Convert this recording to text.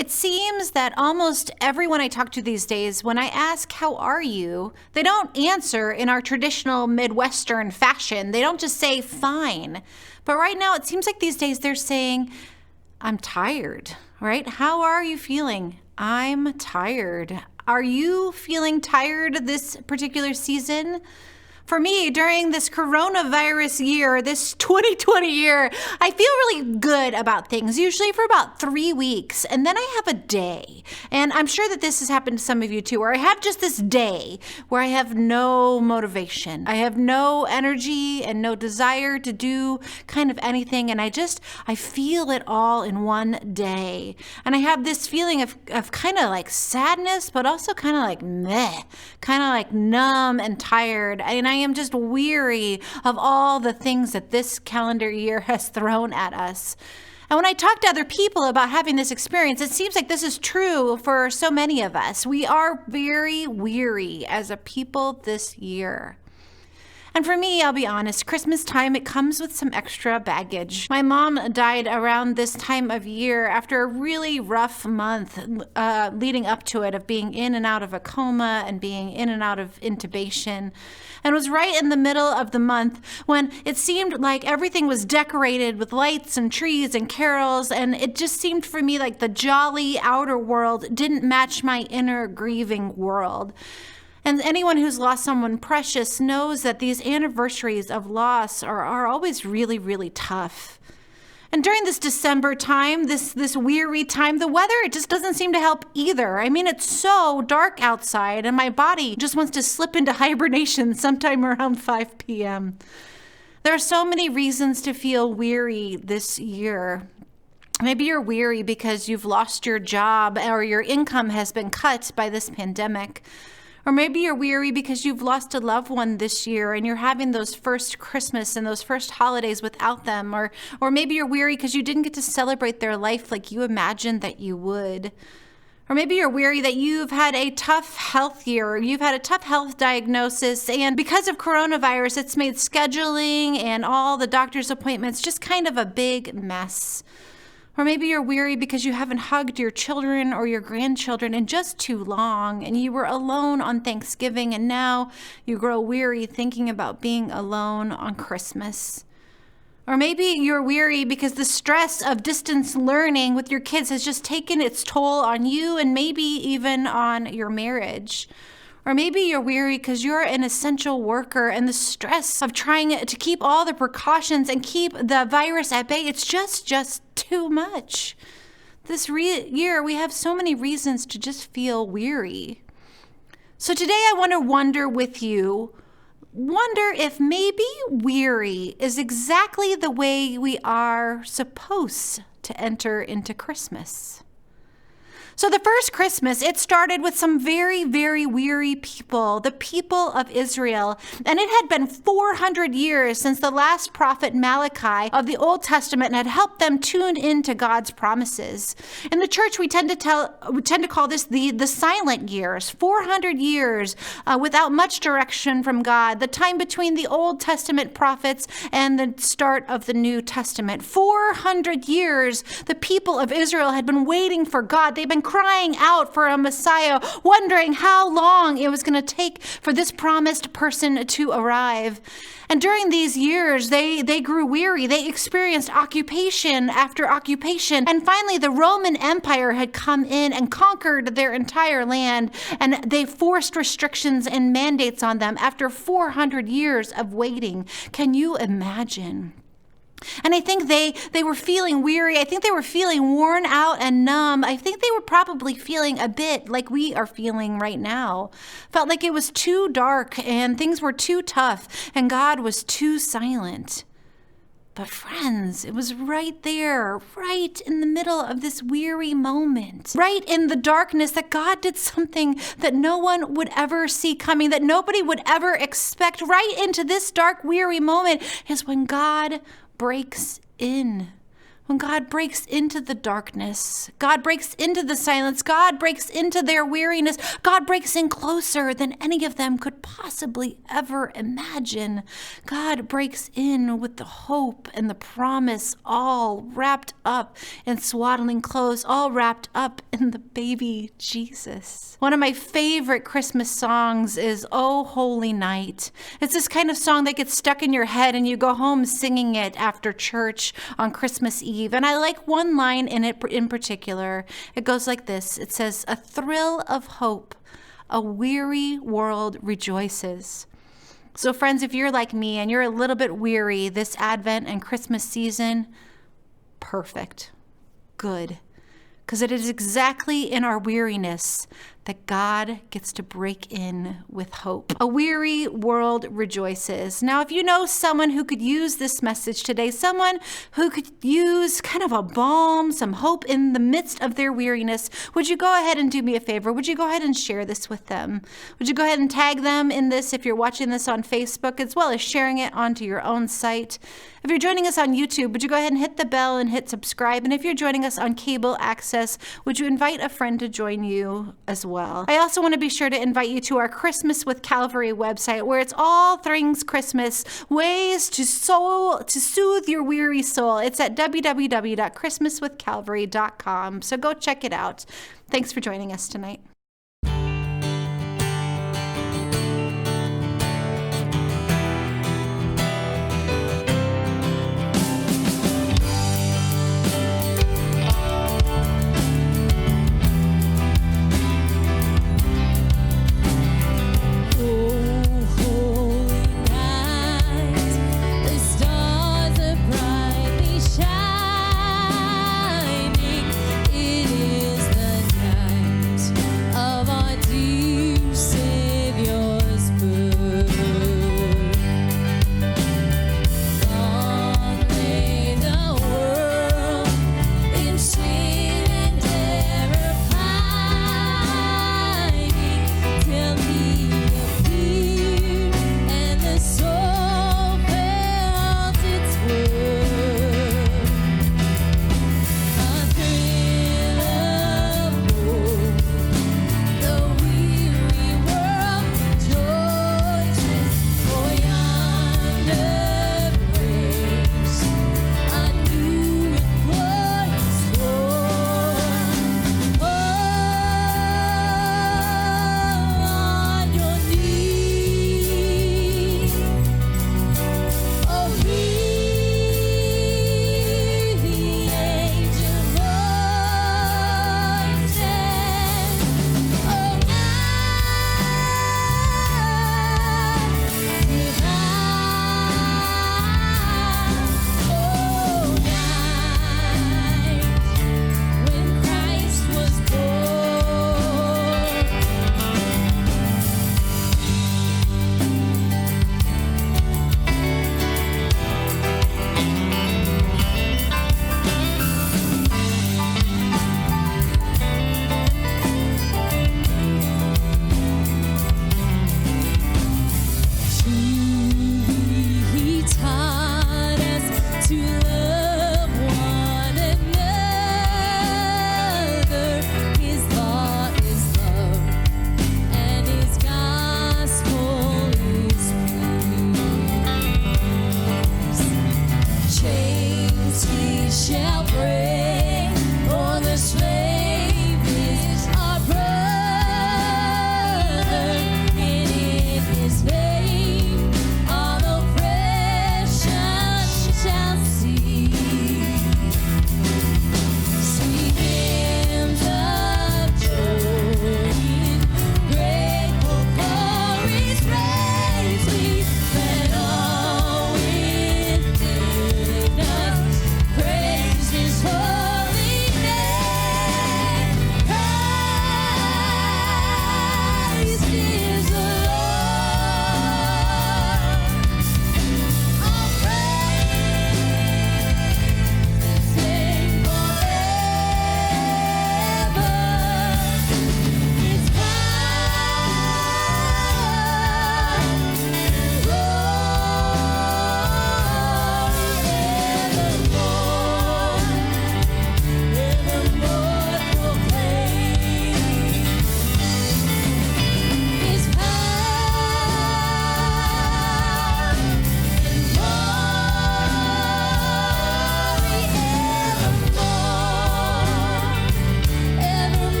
It seems that almost everyone I talk to these days, when I ask, how are you? They don't answer in our traditional Midwestern fashion. They don't just say, fine. But right now, it seems like these days they're saying, I'm tired, right? How are you feeling? I'm tired. Are you feeling tired this particular season? For me, during this coronavirus year, this 2020 year, I feel really good about things, usually for about 3 weeks. And then I have a day. And I'm sure that this has happened to some of you too, where I have just this day where I have no motivation. I have no energy and no desire to do kind of anything. And I feel it all in one day. And I have this feeling of kind of like sadness, but also kind of like meh, kind of like numb and tired. And I am just weary of all the things that this calendar year has thrown at us. And when I talk to other people about having this experience, it seems like this is true for so many of us. We are very weary as a people this year. And for me, I'll be honest, Christmas time, it comes with some extra baggage. My mom died around this time of year after a really rough month leading up to it, of being in and out of a coma and being in and out of intubation. And it was right in the middle of the month when it seemed like everything was decorated with lights and trees and carols. And it just seemed for me like the jolly outer world didn't match my inner grieving world. And anyone who's lost someone precious knows that these anniversaries of loss are always really, really tough. And during this December time, this weary time, the weather, it just doesn't seem to help either. I mean, it's so dark outside and my body just wants to slip into hibernation sometime around 5 p.m. There are so many reasons to feel weary this year. Maybe you're weary because you've lost your job or your income has been cut by this pandemic. Or maybe you're weary because you've lost a loved one this year and you're having those first Christmas and those first holidays without them. Or maybe you're weary because you didn't get to celebrate their life like you imagined that you would. Or maybe you're weary that you've had a tough health year, or you've had a tough health diagnosis, and because of coronavirus, it's made scheduling and all the doctor's appointments just kind of a big mess. Or maybe you're weary because you haven't hugged your children or your grandchildren in just too long, and you were alone on Thanksgiving, and now you grow weary thinking about being alone on Christmas. Or maybe you're weary because the stress of distance learning with your kids has just taken its toll on you and maybe even on your marriage. Or maybe you're weary because you're an essential worker and the stress of trying to keep all the precautions and keep the virus at bay, it's just too much. This year, we have so many reasons to just feel weary. So today I want to wonder if maybe weary is exactly the way we are supposed to enter into Christmas. So the first Christmas, it started with some very, very weary people, the people of Israel. And it had been 400 years since the last prophet Malachi of the Old Testament had helped them tune into God's promises. In the church, we tend to call this the silent years, 400 years without much direction from God, the time between the Old Testament prophets and the start of the New Testament. 400 years, the people of Israel had been waiting for God. They've been crying out for a Messiah, wondering how long it was going to take for this promised person to arrive. And during these years, they grew weary. They experienced occupation after occupation. And finally, the Roman Empire had come in and conquered their entire land. And they forced restrictions and mandates on them after 400 years of waiting. Can you imagine? And I think they were feeling weary. I think they were feeling worn out and numb. I think they were probably feeling a bit like we are feeling right now. Felt like it was too dark and things were too tough and God was too silent. But friends, it was right there, right in the middle of this weary moment, right in the darkness, that God did something that no one would ever see coming, that nobody would ever expect. Right into this dark, weary moment is when God breaks in, when God breaks into the darkness, God breaks into the silence, God breaks into their weariness, God breaks in closer than any of them could possibly ever imagine. God breaks in with the hope and the promise all wrapped up in swaddling clothes, all wrapped up in the baby Jesus. One of my favorite Christmas songs is "Oh Holy Night." It's this kind of song that gets stuck in your head and you go home singing it after church on Christmas Eve. And I like one line in it in particular. It goes like this. It says, "A thrill of hope, a weary world rejoices." So friends, if you're like me and you're a little bit weary this Advent and Christmas season, perfect, good. Because it is exactly in our weariness that God gets to break in with hope. A weary world rejoices. Now, if you know someone who could use this message today, someone who could use kind of a balm, some hope in the midst of their weariness, would you go ahead and do me a favor? Would you go ahead and share this with them? Would you go ahead and tag them in this if you're watching this on Facebook, as well as sharing it onto your own site? If you're joining us on YouTube, would you go ahead and hit the bell and hit subscribe? And if you're joining us on cable access, would you invite a friend to join you as well? I also want to be sure to invite you to our Christmas with Calvary website, where it's all things Christmas, ways to soothe your weary soul. It's at www.christmaswithcalvary.com. So go check it out. Thanks for joining us tonight.